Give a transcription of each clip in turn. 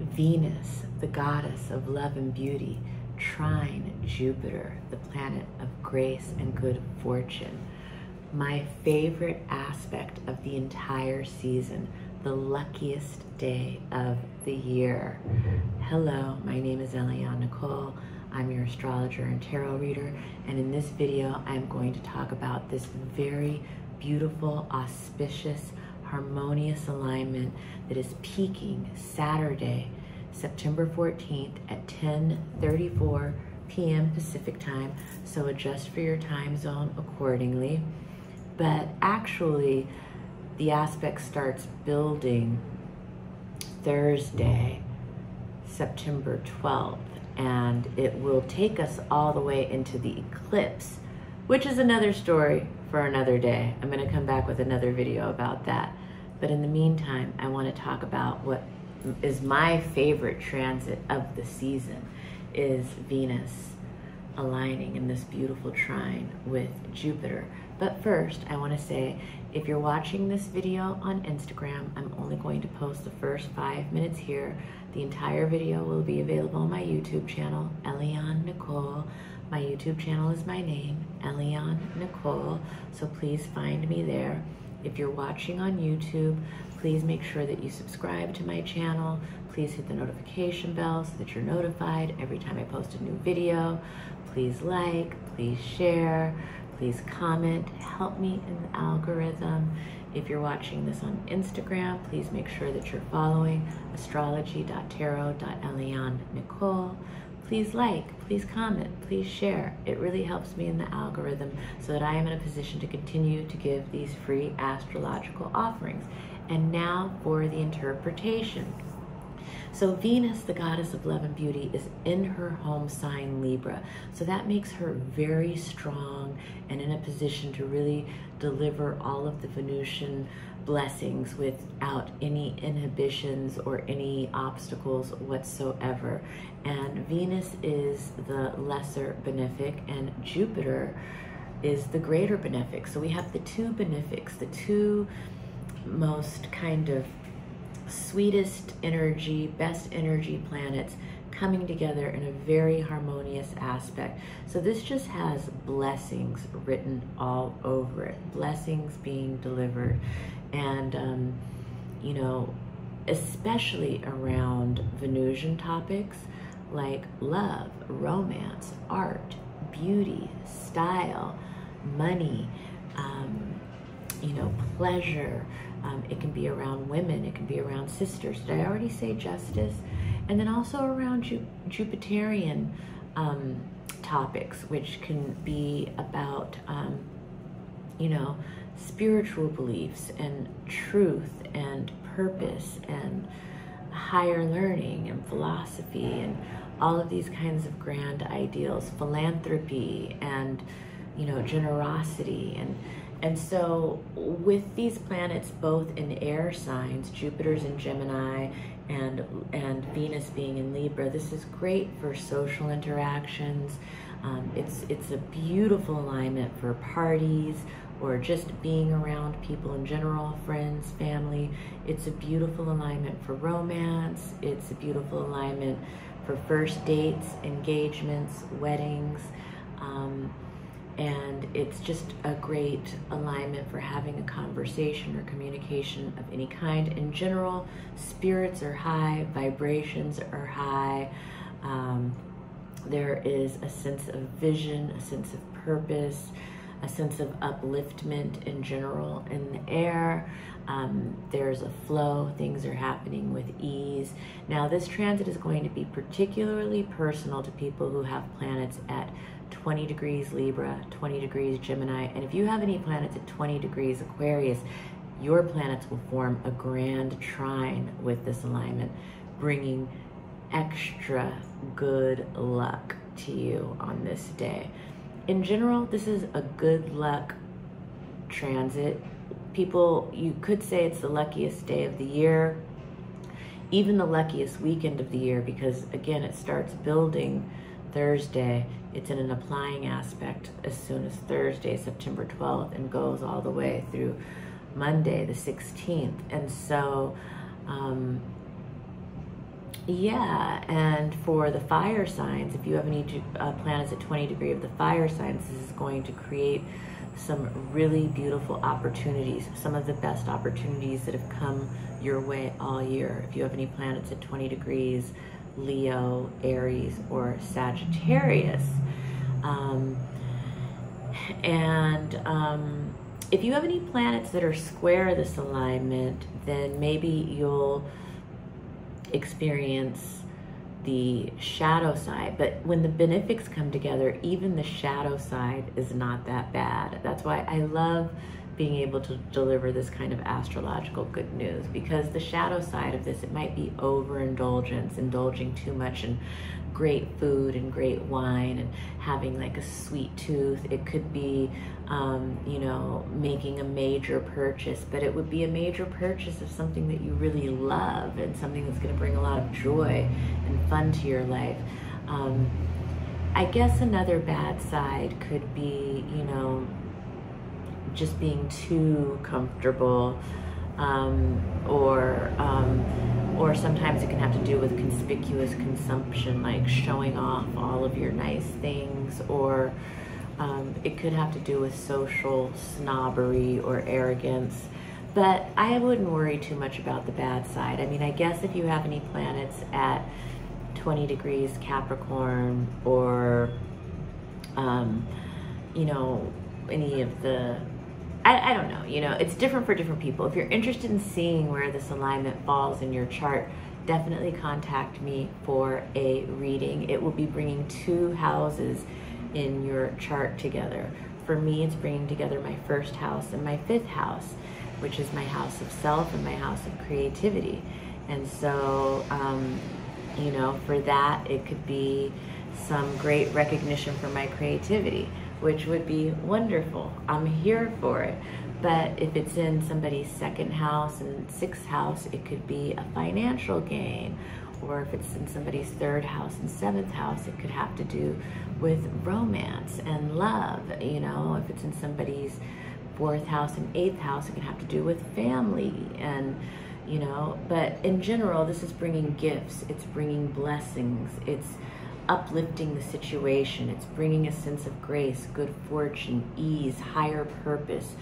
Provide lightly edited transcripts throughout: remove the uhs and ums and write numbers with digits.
Venus, the goddess of love and beauty, trine Jupiter, the planet of grace and good fortune. My favorite aspect of the entire season, the luckiest day of the year. Hello, my name is Eliane Nicole. I'm your astrologer and tarot reader, and in this video, I'm going to talk about this very beautiful, auspicious, harmonious alignment that is peaking Saturday, September 14th at 10:34 p.m. Pacific time, so adjust for your time zone accordingly. But actually, the aspect starts building Thursday, September 12th, and it will take us all the way into the eclipse, which is another story for another day. I'm going to come back with another video about that. But in the meantime, I want to talk about what is my favorite transit of the season, is Venus aligning in this beautiful trine with Jupiter. But first, I want to say, if you're watching this video on Instagram, I'm only going to post the first 5 minutes here. The entire video will be available on my YouTube channel, Eliane Nicole. My YouTube channel is my name, Eliane Nicole, so please find me there. If you're watching on YouTube, please make sure that you subscribe to my channel. Please hit the notification bell so that you're notified every time I post a new video. Please like, please share, please comment, help me in the algorithm. If you're watching this on Instagram, please make sure that you're following astrology.tarot.Eliane Nicole. Please like, please comment, please share. It really helps me in the algorithm so that I am in a position to continue to give these free astrological offerings. And now for the interpretation. So Venus, the goddess of love and beauty, is in her home sign Libra. So that makes her very strong and in a position to really deliver all of the Venusian blessings without any inhibitions or any obstacles whatsoever. And Venus is the lesser benefic and Jupiter is the greater benefic. So we have the two benefics, the two most kind of sweetest energy, best energy planets coming together in a very harmonious aspect. So this just has blessings written all over it, blessings being delivered. And, you know, especially around Venusian topics like love, romance, art, beauty, style, money, you know, pleasure. It can be around women, it can be around sisters. Did I already say justice? And then also around Jupiterian topics, which can be about, you know, spiritual beliefs and truth and purpose and higher learning and philosophy and all of these kinds of grand ideals, philanthropy and, you know, generosity. And so with these planets both in air signs, Jupiter's in Gemini and Venus being in Libra, this is great for social interactions. It's a beautiful alignment for parties or just being around people in general, friends, family. It's a beautiful alignment for romance. It's a beautiful alignment for first dates, engagements, weddings. And it's just a great alignment for having a conversation or communication of any kind. In general, spirits are high, vibrations are high. There is a sense of vision, a sense of purpose, a sense of upliftment in general in the air. There's a flow, things are happening with ease. Now this transit is going to be particularly personal to people who have planets at 20 degrees Libra, 20 degrees Gemini, and if you have any planets at 20 degrees Aquarius, your planets will form a grand trine with this alignment, bringing extra good luck to you on this day. In general, this is a good luck transit. People, you could say it's the luckiest day of the year, even the luckiest weekend of the year, because again, it starts building Thursday. It's in an applying aspect as soon as Thursday, September 12th, and goes all the way through Monday, the 16th. And so Yeah, and for the fire signs, if you have any planets at 20 degree of the fire signs, this is going to create some really beautiful opportunities, some of the best opportunities that have come your way all year. If you have any planets at 20 degrees, Leo, Aries, or Sagittarius. If you have any planets that are square this alignment, then maybe you'll experience the shadow side. But when the benefics come together, even the shadow side is not that bad. That's why I love being able to deliver this kind of astrological good news, because the shadow side of this, it might be overindulgence, indulging too much in great food and great wine and having like a sweet tooth. It could be you know, making a major purchase, but it would be a major purchase of something that you really love and something that's going to bring a lot of joy and fun to your life. I guess another bad side could be, you know, just being too comfortable, or sometimes it can have to do with conspicuous consumption, like showing off all of your nice things, or it could have to do with social snobbery or arrogance. But I wouldn't worry too much about the bad side. I mean, I guess if you have any planets at 20 degrees Capricorn, or you know, any of the, I don't know, you know, it's different for different people. If you're interested in seeing where this alignment falls in your chart, definitely contact me for a reading. It will be bringing two houses in your chart together. For me, it's bringing together my first house and my fifth house, which is my house of self and my house of creativity. And so, you know, for that, it could be some great recognition for my creativity, which would be wonderful. I'm here for it. But if it's in somebody's second house and sixth house, it could be a financial gain. Or if it's in somebody's third house and seventh house, it could have to do with romance and love. You know, if it's in somebody's fourth house and eighth house, it can have to do with family and, you know, but in general, this is bringing gifts, it's bringing blessings, it's uplifting the situation, it's bringing a sense of grace, good fortune, ease, higher purpose,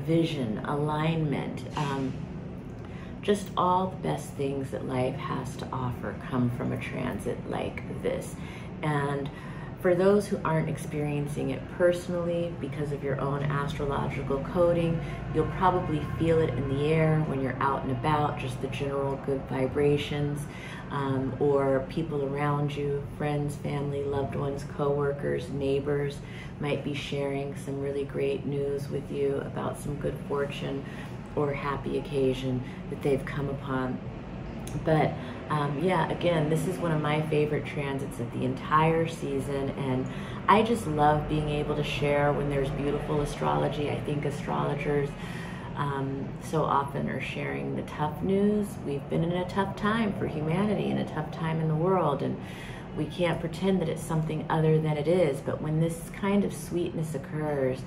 vision, alignment, just all the best things that life has to offer come from a transit like this. And for those who aren't experiencing it personally because of your own astrological coding, you'll probably feel it in the air when you're out and about, just the general good vibrations, or people around you, friends, family, loved ones, co-workers, neighbors might be sharing some really great news with you about some good fortune or happy occasion that they've come upon. But yeah, again, this is one of my favorite transits of the entire season, and I just love being able to share when there's beautiful astrology. I think astrologers so often are sharing the tough news. We've been in a tough time for humanity and a tough time in the world, and we can't pretend that it's something other than it is. But when this kind of sweetness occurs,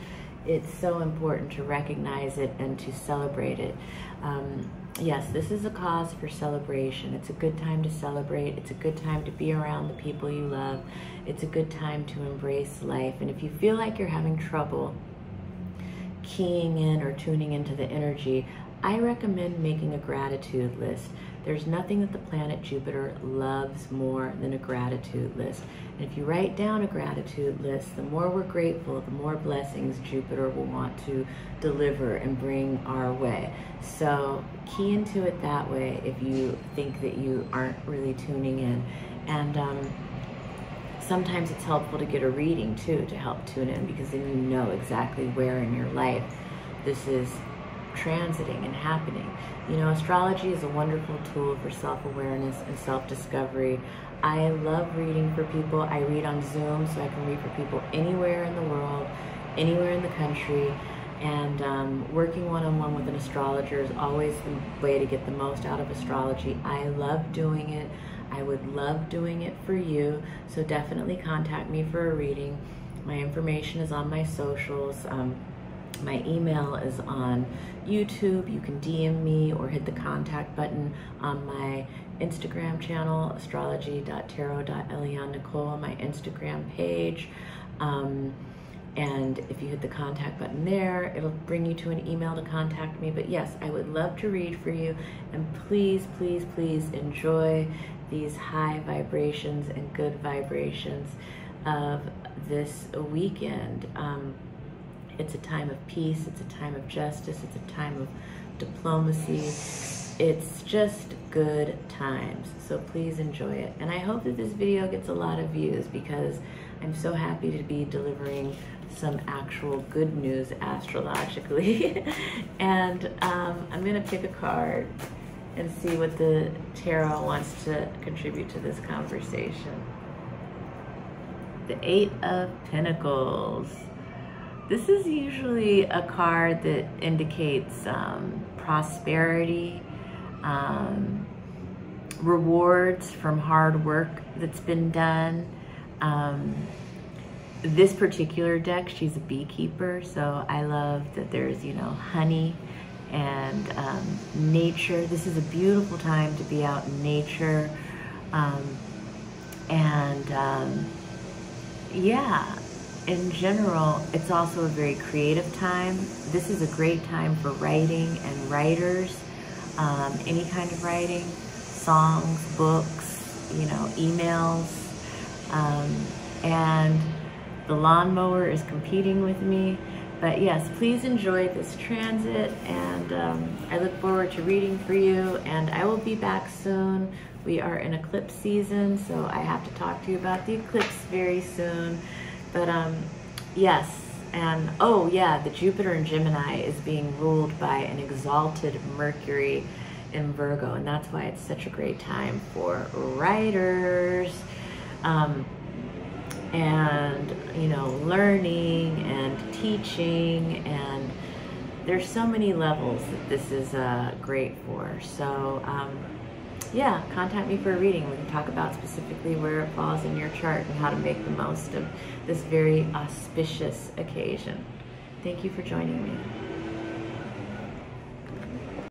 it's so important to recognize it and to celebrate it. Yes, this is a cause for celebration. It's a good time to celebrate. It's a good time to be around the people you love. It's a good time to embrace life. And if you feel like you're having trouble keying in or tuning into the energy, I recommend making a gratitude list. There's nothing that the planet Jupiter loves more than a gratitude list. And if you write down a gratitude list, the more we're grateful, the more blessings Jupiter will want to deliver and bring our way. So key into it that way if you think that you aren't really tuning in. And sometimes it's helpful to get a reading too to help tune in, because then you know exactly where in your life this is transiting and happening. You know, astrology is a wonderful tool for self-awareness and self-discovery. I love reading for people. I read on Zoom, so I can read for people anywhere in the world, anywhere in the country. And working one-on-one with an astrologer is always the way to get the most out of astrology. I love doing it. I would love doing it for you. So definitely contact me for a reading. My information is on my socials. My email is on YouTube. You can DM me or hit the contact button on my Instagram channel, astrology.tarot.Eliane Nicole, my Instagram page. And if you hit the contact button there, it'll bring you to an email to contact me. But yes, I would love to read for you. And please, please, please enjoy these high vibrations and good vibrations of this weekend. It's a time of peace, it's a time of justice, it's a time of diplomacy. It's just good times, so please enjoy it. And I hope that this video gets a lot of views because I'm so happy to be delivering some actual good news astrologically. And I'm gonna pick a card and see what the tarot wants to contribute to this conversation. The Eight of Pentacles. This is usually a card that indicates prosperity, rewards from hard work that's been done. This particular deck, she's a beekeeper, so I love that there's, you know, honey and nature. This is a beautiful time to be out in nature. Yeah. In general, it's also a very creative time. This is a great time for writing and writers, any kind of writing, songs, books, you know, emails. And the lawnmower is competing with me. But yes, please enjoy this transit, and I look forward to reading for you, and I will be back soon. We are in eclipse season, so I have to talk to you about the eclipse very soon. But yes, and oh yeah, the Jupiter in Gemini is being ruled by an exalted Mercury in Virgo, and that's why it's such a great time for writers, and you know, learning and teaching, and there's so many levels that this is great for. So yeah, contact me for a reading. We can talk about specifically where it falls in your chart and how to make the most of this very auspicious occasion. Thank you for joining me.